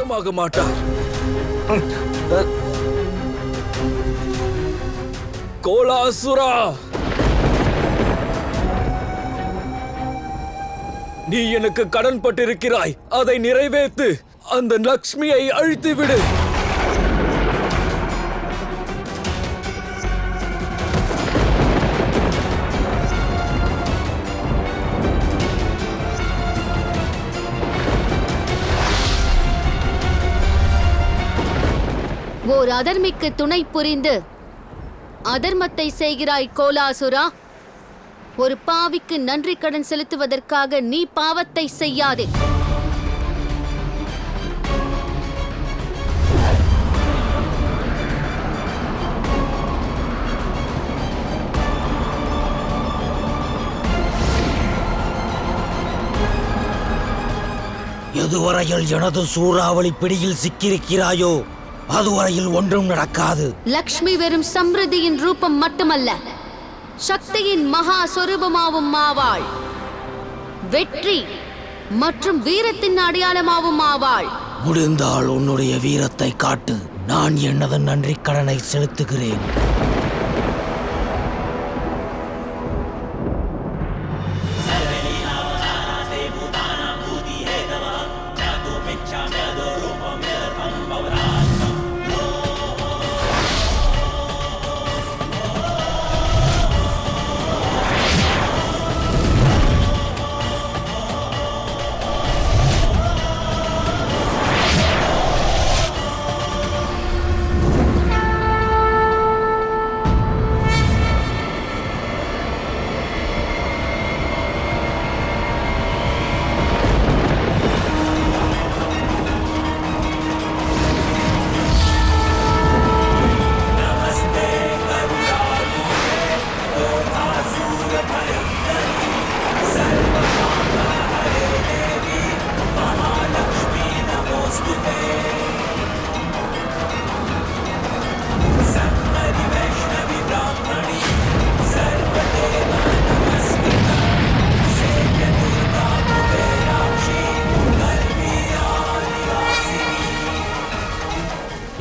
வசமாக மாட்டார். கோலாசுரா, நீ எனக்கு கடன் பட்டிருக்கிறாய். அதை நிறைவேற்று. அந்த லக்ஷ்மியை அழித்து விடு. ஓர் அதர்மிக்கு துணை புரிந்து அதர்மத்தை செய்கிறாய் கோலாசுரா. ஒரு பாவிக்கு நன்றி கடன் செலுத்துவதற்காக நீ பாவத்தை செய்யாதே. எதுவரையில் எனது சூறாவளி பிடியில் சிக்கியிருக்கிறாயோ அதுவரையில் ஒன்றும் நடக்காது. லக்ஷ்மி வெறும் சம்ருதியின் ரூபம் மட்டுமல்ல, சக்தியின் மகா சொரூபமாவும் ஆவாள். வெற்றி மற்றும் வீரத்தின் அடையாளமாவும் ஆவாள். முடிந்தால் உன்னுடைய வீரத்தை காட்டு. நான் எனது நன்றி கடனை செலுத்துகிறேன்.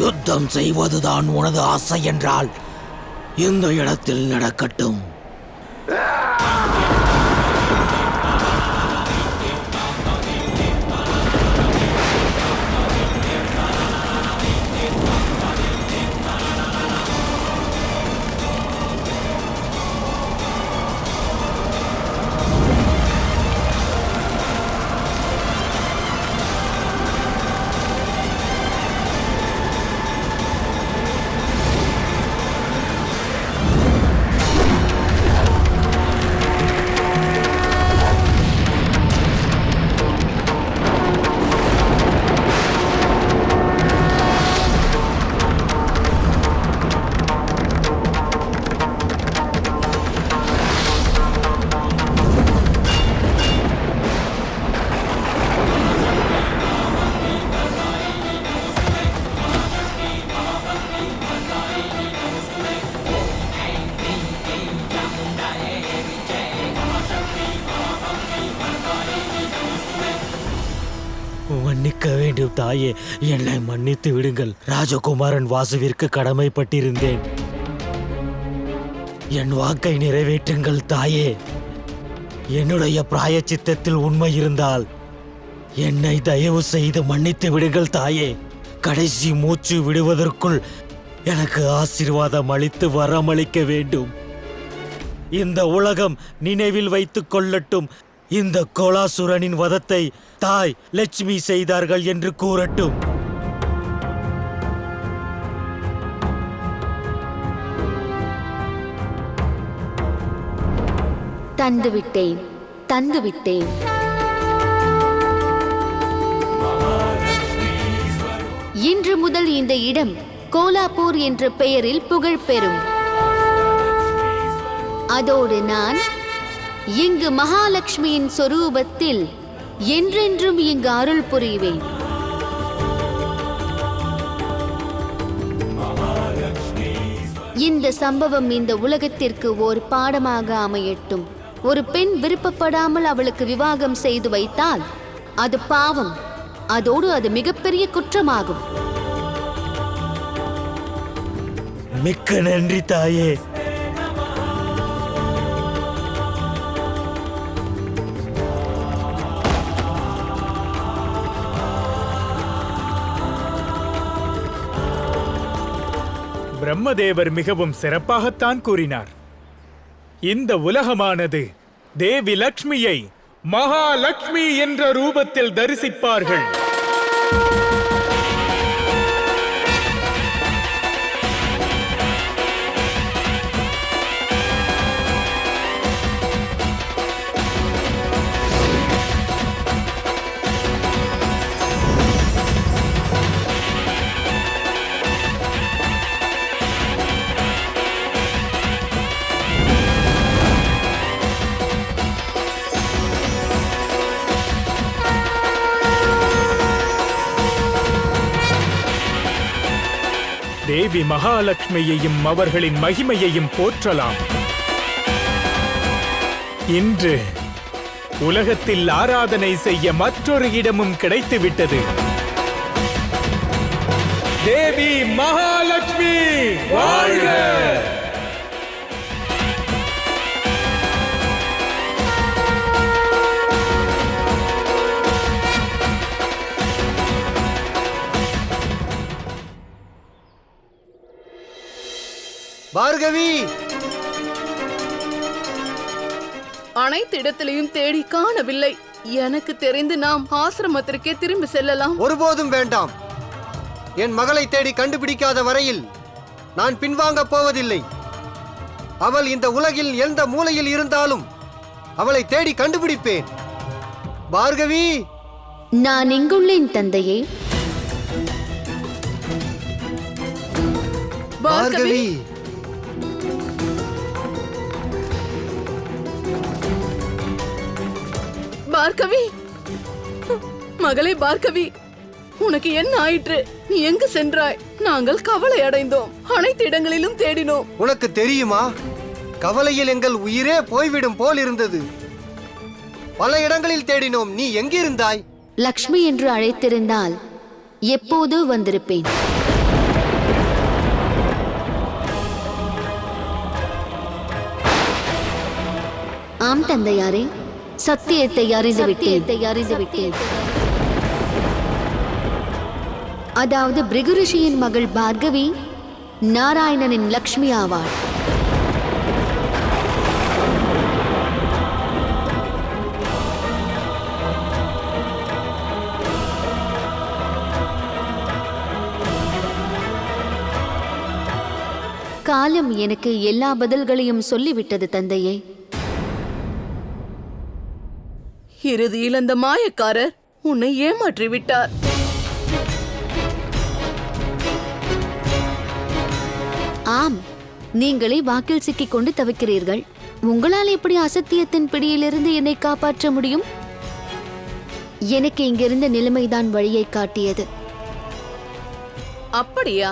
யுத்தம் செய்வதுதான் உனது ஆசை என்றால் இந்த இடத்தில் நடக்கட்டும். மன்னிக்க வேண்டும் தாயே, என்னை மன்னித்து விடுங்கள். ராஜகுமாரன் வாசுவிற்கு கடமைப்பட்டிருந்தேன். என் வாக்கை நிறைவேற்றுங்கள் தாயே. என்னுடைய பிராயச்சித்தத்தில் உண்மை இருந்தால் என்னை தயவு செய்து மன்னித்து விடுங்கள் தாயே. கடைசி மூச்சு விடுவதற்குள் எனக்கு ஆசீர்வாதம் அளித்து வரமளிக்க வேண்டும். இந்த உலகம் நினைவில் வைத்துக் கொள்ளட்டும், இந்த கோலாசுரனின் வதத்தை தாய் லட்சுமி செய்தார்கள் என்று கூறட்டும். தந்துவிட்டேன், தந்துவிட்டேன். இன்று முதல் இந்த இடம் கோலாப்பூர் என்ற பெயரில் புகழ் பெறும். அதோடு நான் இங்கு மகாலட்சுமியின் சொரூபத்தில் என்றென்றும் இங்கு அருள் புரிவேன். இந்த சம்பவம் இந்த உலகத்திற்கு ஒரு பாடமாக அமையட்டும். ஒரு பெண் விருப்பப்படாமல் அவளுக்கு விவாகம் செய்து வைத்தால் அது பாவம். அதோடு அது மிகப்பெரிய குற்றமாகும். மிக்க நன்றி தாயே. பிரம்மதேவர் மிகவும் சிறப்பாகத்தான் கூறினார். இந்த உலகமானது தேவி லக்ஷ்மியை மகாலட்சுமி என்ற ரூபத்தில் தரிசிப்பார்கள். தேவி மகாலட்சுமியையும் அவர்களின் மகிமையையும் போற்றலாம். இன்று உலகத்தில் ஆராதனை செய்ய மற்றொரு இடமும் கிடைத்துவிட்டது. தேவி மகாலட்சுமி வாழ்க! பார்கவி, அனைத்து இடத்திலையும் தேடி காணவில்லை. எனக்கு தெரிந்து நாம் ஆசிரமத்திற்கே திரும்பி செல்லலாம். ஒருபோதும் வேண்டாம். என் மகளை தேடி கண்டுபிடிக்காத வரையில் நான் பின்வாங்க போவதில்லை. அவள் இந்த உலகில் எந்த மூலையில் இருந்தாலும் அவளை தேடி கண்டுபிடிப்பேன். பார்கவி, நான் இங்குள்ளேன் தந்தையே. பார்கவி, பார்கவி, மகளே பார்கவி, உனக்கு என்ன ஆயிற்று? நீ எங்கு சென்றாய்? நாங்கள் கவலை அடைந்தோம். அனைத்து இடங்களிலும் தேடினோம். உனக்கு தெரியுமா, கவலையில் எங்கள் உயிரே போய்விடும் போல் இருந்தது. பல இடங்களில் தேடினோம். நீ எங்கிருந்தாய்? லக்ஷ்மி என்று அழைத்திருந்தால் எப்போதோ வந்திருப்பேன். ஆம் தந்தையாரே, சத்தியத்தை அறிந்துவிட்டேன். அதாவது பிருகுரிஷியின் மகள் பார்கவி நாராயணனின் லக்ஷ்மி ஆவாள். காலம் எனக்கு எல்லா பதில்களையும் சொல்லிவிட்டது தந்தையே. இறுதியில் அந்த மாயக்காரர் உன்னை ஏமாற்றி விட்டார். ஆம், நீங்களே வாக்கில் சிக்கிக் கொண்டு தவிக்கிறீர்கள். உங்களால் எப்படி அசத்தியத்தின் பிடியிலிருந்து என்னை காப்பாற்ற முடியும்? எனக்கு இங்கிருந்த நிலைமைதான் வழியை காட்டியது. அப்படியா?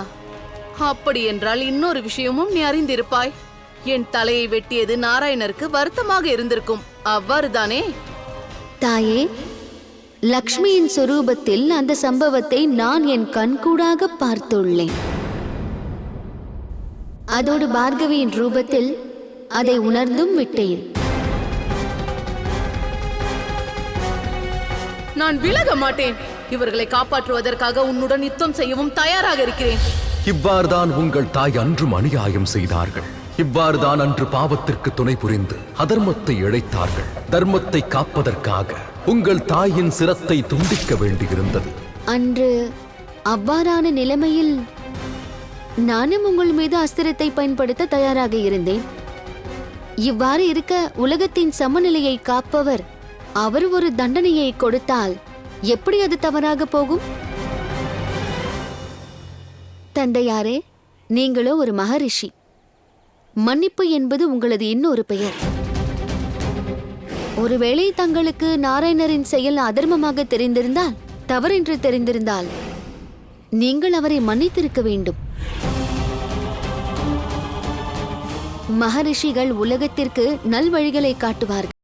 அப்படி என்றால் இன்னொரு விஷயமும் நீ அறிந்திருப்பாய். என் தலையை வெட்டியது நாராயணருக்கு வருத்தமாக இருந்திருக்கும். அவ்வாறுதானே? தாயே, லக்ஷ்மியின் சொரூபத்தில் அந்த சம்பவத்தை நான் என் கண்கூடாக பார்த்துள்ளேன். அதோடு பார்கவியின் ரூபத்தில் அதை உணர்ந்தும் விட்டேன். நான் விலக மாட்டேன். இவர்களை காப்பாற்றுவதற்காக உன்னுடன் யுத்தம் செய்யவும் தயாராக இருக்கிறேன். இவ்வாறுதான் உங்கள் தாய் அன்றும் அநியாயம் செய்தார்கள். இவ்வாறுதான் அன்று பாவத்திற்கு துணை புரிந்து அதர்மத்தை இழைத்தார்கள். தர்மத்தை காப்பதற்காக உங்கள் தாயின் சிரத்தை துண்டிக்க வேண்டியிருந்தது. அன்று அவ்வாறான நிலைமையில் நானும் உங்கள் மீது அஸ்திரத்தை பயன்படுத்த தயாராக இருந்தேன். இவ்வாறு இருக்க உலகத்தின் சமநிலையை காப்பவர் அவர் ஒரு தண்டனையை கொடுத்தால் எப்படி அது தவறாக போகும்? தந்தையாரே, நீங்களோ ஒரு மகரிஷி. மன்னிப்பு என்பது உங்களது இன்னொரு பெயர். ஒருவேளை தங்களுக்கு நாராயணரின் செயல் அதர்மமாக தெரிந்திருந்தால், தவறென்று தெரிந்திருந்தால், நீங்கள் அவரை மன்னித்திருக்க வேண்டும். மகரிஷிகள் உலகத்திற்கு நல்வழிகளை காட்டுவார்கள்.